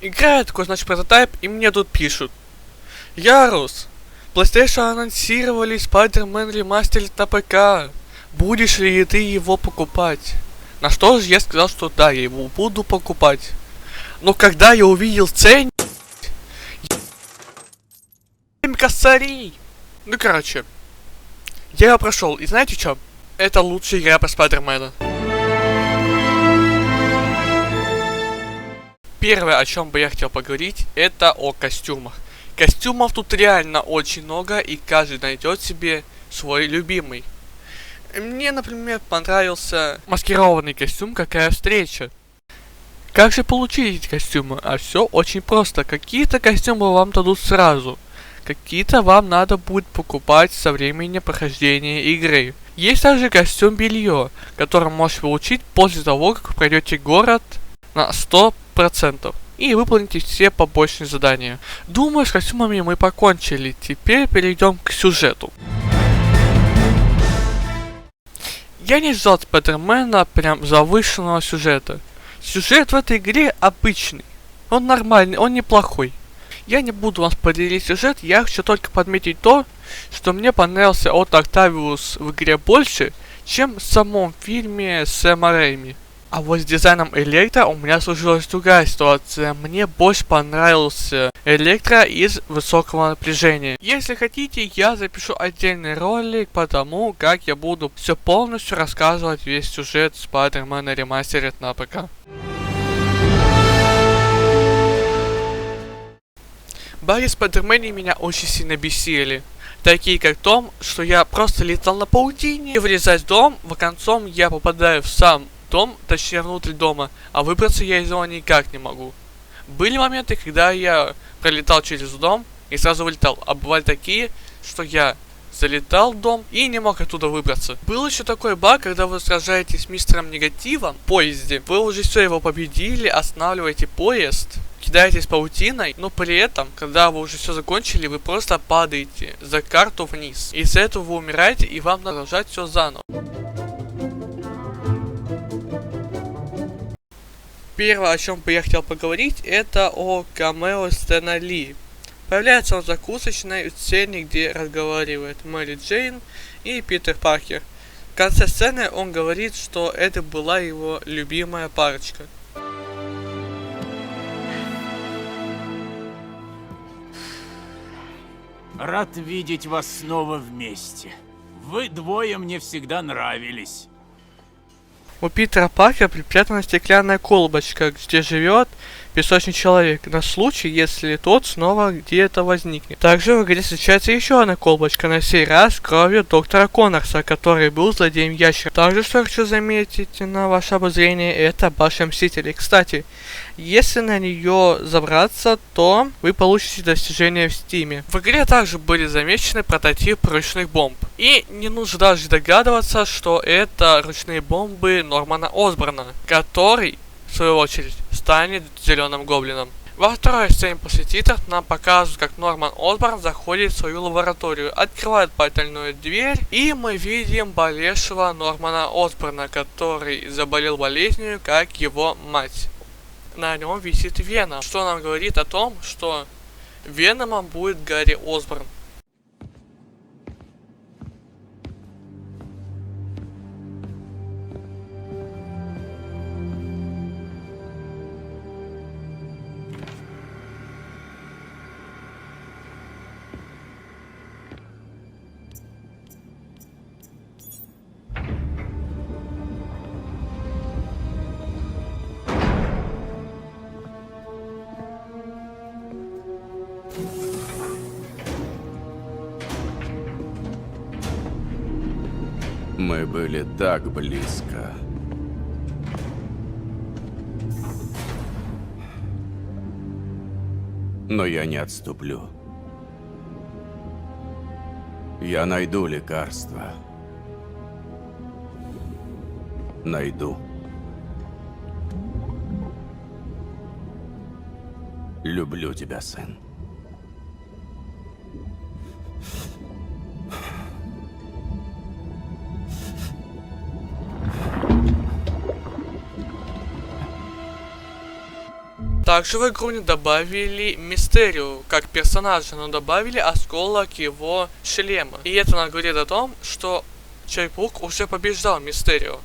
Играет такой, значит, прототайп, и мне тут пишут. Ярус, PlayStation анонсировали Spider-Man Remastered на ПК. Будешь ли ты его покупать? На что же я сказал, что да, я его буду покупать. Но когда я увидел ценник, 7 косарей. Ну короче, я его прошел, и знаете что? Это лучшая игра про Спайдермена. Первое, о чем бы я хотел поговорить, это о костюмах. Костюмов тут реально очень много, и каждый найдет себе свой любимый. Мне, например, понравился маскированный костюм «Какая встреча». Как же получить эти костюмы? А все очень просто. Какие-то костюмы вам дадут сразу. Какие-то вам надо будет покупать со временем прохождения игры. Есть также костюм белье, который можете получить после того, как вы пройдете город на 100% и выполните все побочные задания. Думаю, с костюмами мы покончили. Теперь перейдем к сюжету. Я не ждал от Спайдермена прям завышенного сюжета. Сюжет в этой игре обычный. Он нормальный, он неплохой. Я не буду вам спойлерить сюжет, я хочу только подметить то, что мне понравился от Октавиус в игре больше, чем в самом фильме Сэма Рэйми. А вот с дизайном Электро у меня сложилась другая ситуация. Мне больше понравился Электро из высокого напряжения. Если хотите, я запишу отдельный ролик по тому, как я буду все полностью рассказывать весь сюжет Spider-Man Remastered на ПК. Баги в Спайдермене меня очень сильно бесили. Такие как том, что я просто летал на паутине и влезать в дом, в концом я попадаю в сам дом, точнее внутрь дома, а выбраться я из него никак не могу. Были моменты, когда я пролетал через дом и сразу вылетал, а бывали такие, что я залетал в дом и не мог оттуда выбраться. Был еще такой баг, когда вы сражаетесь с мистером Негативом в поезде, вы уже все его победили, останавливаете поезд, кидаетесь паутиной, но при этом, когда вы уже все закончили, вы просто падаете за карту вниз. Из-за этого вы умираете, и вам надо продолжать все заново. Первое, о чем бы я хотел поговорить, это о камео Стэна Ли. Появляется он в закусочной сцене, где разговаривает Мэри Джейн и Питер Паркер. В конце сцены он говорит, что это была его любимая парочка. Рад видеть вас снова вместе. Вы двое мне всегда нравились. У Питера Паркера припрятана стеклянная колбочка, где живет песочный человек, на случай, если тот снова где-то возникнет. Также в игре встречается еще одна колбочка, на сей раз кровью доктора Коннорса, который был злодеем ящера. Также, что хочу заметить на ваше обозрение, это башня Мстителей. Кстати, если на нее забраться, то вы получите достижение в Стиме. В игре также были замечены прототипы ручных бомб. И не нужно даже догадываться, что это ручные бомбы Нормана Осборна, который, в свою очередь, станет Зеленым Гоблином. Во второй сцене после титров нам показывают, как Норман Осборн заходит в свою лабораторию, открывает потайную дверь, и мы видим болевшего Нормана Осборна, который заболел болезнью, как его мать. На нем висит Веном, что нам говорит о том, что Веномом будет Гарри Осборн. Мы были так близко. Но я не отступлю. Я найду лекарство. Найду. Люблю тебя, сын. Также в игру не добавили Мистерио как персонажа, но добавили осколок его шлема. И это нам говорит о том, что Человек-паук уже побеждал Мистерио.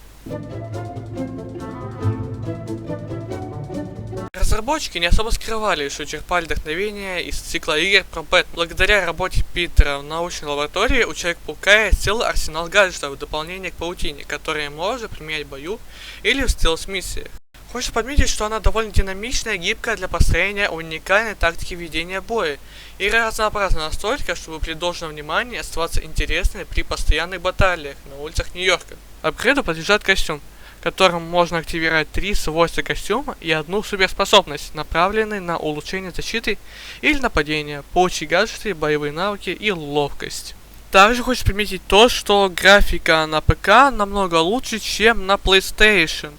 Разработчики не особо скрывали, что черпали вдохновение из цикла игр про Бэтмена. Благодаря работе Питера в научной лаборатории у Человека-паука есть целый арсенал гаджетов в дополнение к паутине, которые можно применять в бою или в стелс-миссиях. Хочется подметить, что она довольно динамичная и гибкая для построения уникальной тактики ведения боя. Игра разнообразна настолько, чтобы при должном внимании оставаться интересной при постоянных баталиях на улицах Нью-Йорка. Апгрейду подлежит костюм, которым можно активировать 3 свойства костюма и одну суперспособность, направленные на улучшение защиты или нападения, получить гаджеты, боевые навыки и ловкость. Также хочется приметить то, что графика на ПК намного лучше, чем на PlayStation.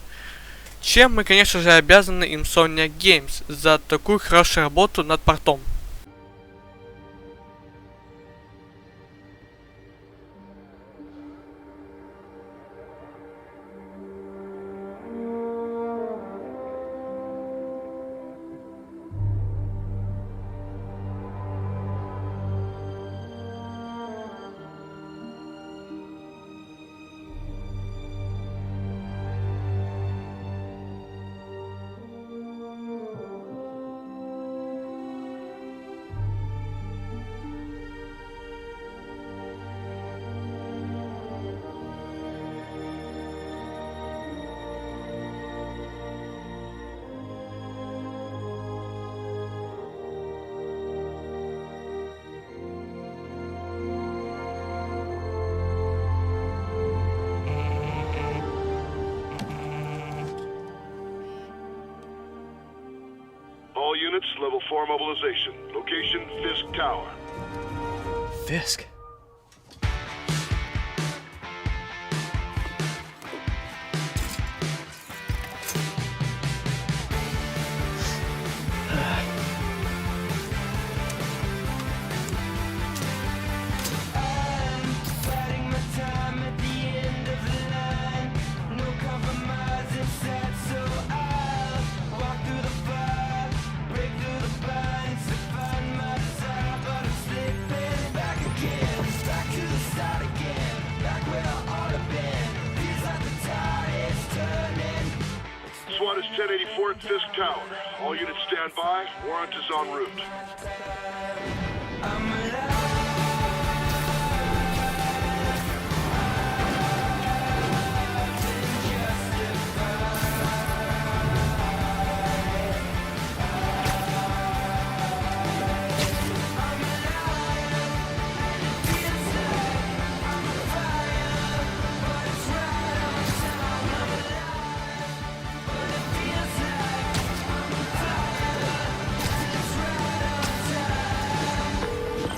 Чем мы, конечно же, обязаны Insomniac Games за такую хорошую работу над портом. All units, level 4 mobilization. Location, Fisk Tower. Fisk? SWAT is 1084 at Fisk Tower. All units stand by. Warrant is en route.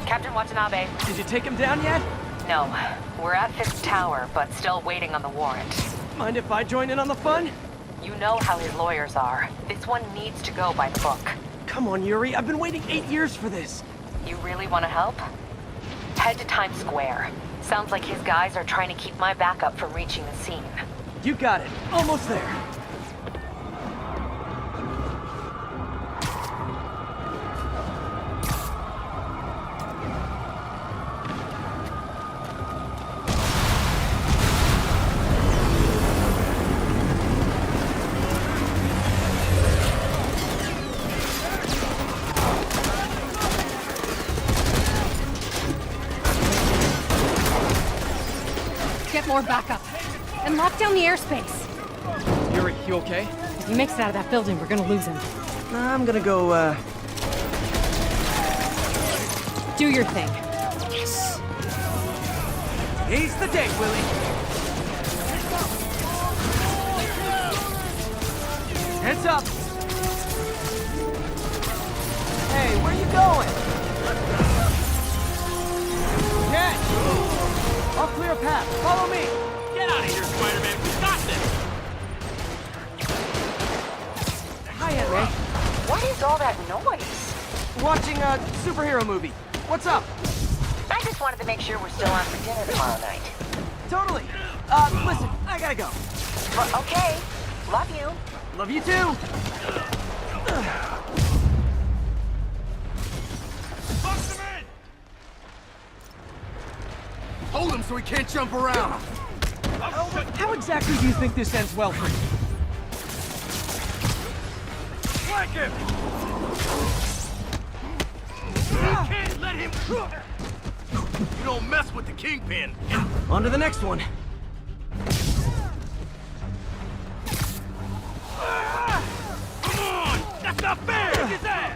Captain Watanabe. Did you take him down yet? No, we're at Fisk Tower, but still waiting on the warrant. Mind if I join in on the fun? You know how his lawyers are. This one needs to go by the book. Come on, Yuri. I've been waiting 8 years for this. You really want to help? Head to Times Square. Sounds like his guys are trying to keep my backup from reaching the scene. You got it. Almost there. Get more backup. And lock down the airspace. Yuri, you okay? If he makes it out of that building, we're gonna lose him. I'm gonna go, Do your thing. Yes! He's the day, Willie! Heads up! Hey, where you going? Catch! I'll clear a path. Follow me! Get out of here, Spider-Man. We got this. Hi, Aunt May. What is all that noise? Watching a superhero movie. What's up? I just wanted to make sure we're still on for dinner tomorrow night. Totally. Listen, I gotta go. Well, okay. Love you. Love you too. Hold him so he can't jump around. How exactly do you think this ends well for you? Flank him! You can't let him... You don't mess with the Kingpin. On to the next one. Come on! That's not fair! Kick his ass!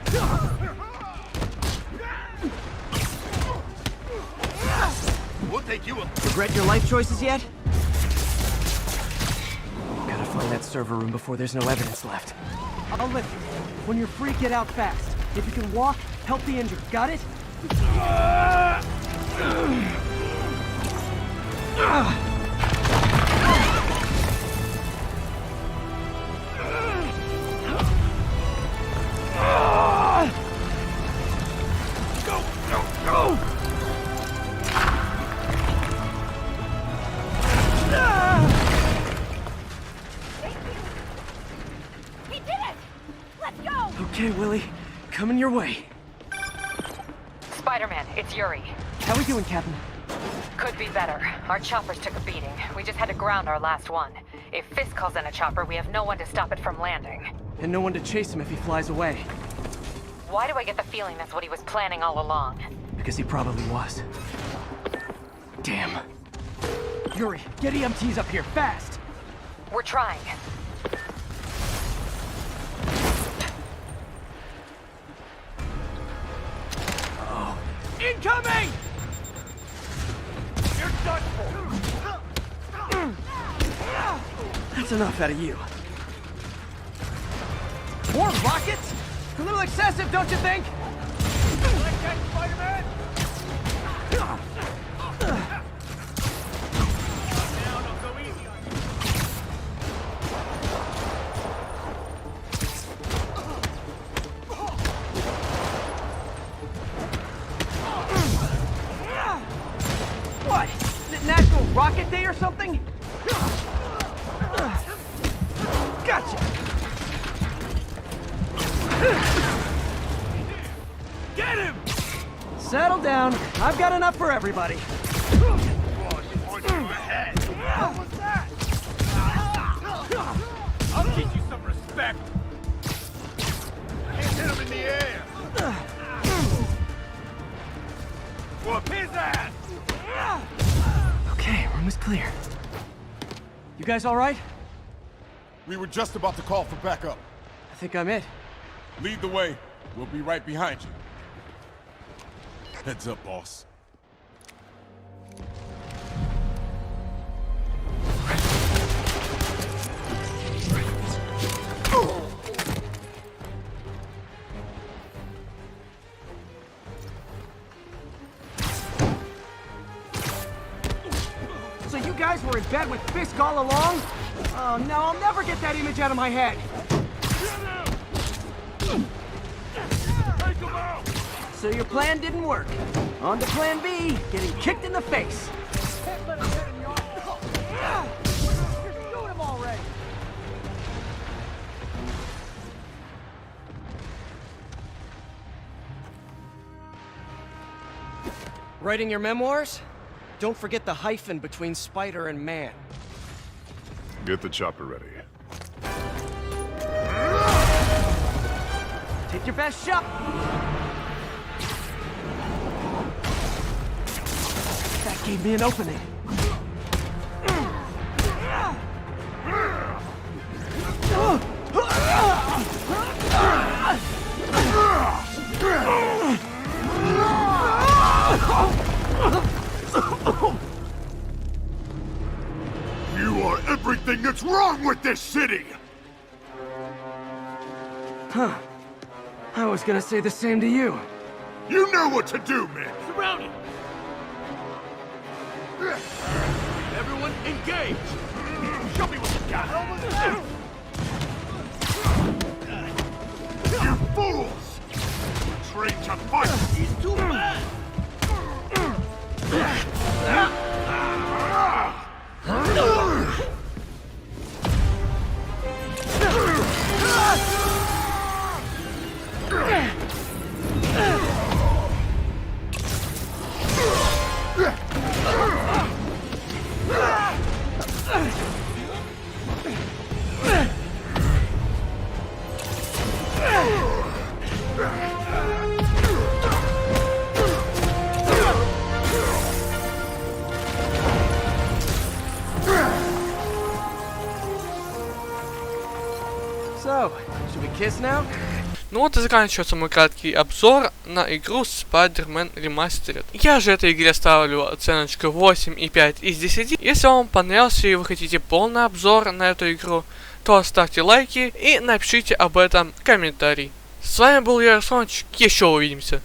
We'll take you up. Regret your life choices yet? Gotta find that server room before there's no evidence left. I'll lift you. When you're free, get out fast. If you can walk, help the injured. Got it? Go, go, go! He did it! Let's go! Okay, Willie. Coming your way. Spider-Man, it's Yuri. How we doing, Captain? Could be better. Our choppers took a beating. We just had to ground our last one. If Fisk calls in a chopper, we have no one to stop it from landing. And no one to chase him if he flies away. Why do I get the feeling that's what he was planning all along? Because he probably was. Damn. Yuri, get EMTs up here, fast! We're trying. Incoming! You're done for! That's enough out of you. More rockets? A little excessive, don't you think? Like that, Spider-Man? Now, don't go easy on you. What? Is it National Rocket Day or something? Gotcha! Get him! Settle down. I've got enough for everybody. What was that? I'll teach you some respect. Can't hit him in the air. Whoop his ass! Okay, room is clear. You guys all right? We were just about to call for backup. I think I'm it. Lead the way. We'll be right behind you. Heads up, boss. So you guys were in bed with Fisk all along? Oh no, I'll never get that image out of my head. So your plan didn't work. On to plan B, getting kicked in the face. Writing your memoirs? Don't forget the hyphen between spider and man. Get the chopper ready. Take your best shot. That gave me an opening. You are everything that's wrong with this city! Huh. I was gonna say the same to you. You know what to do, man! Surround it! Everyone engage! Show me what you got! You fools! Trained to fight! He's too bad! now? Ну вот и заканчивается мой краткий обзор на игру Spider-Man Remastered. Я же этой игре ставлю оценочку 8,5 из 10. Если вам понравился и вы хотите полный обзор на эту игру, то оставьте лайки и напишите об этом комментарий. С вами был Ярославчик, еще увидимся.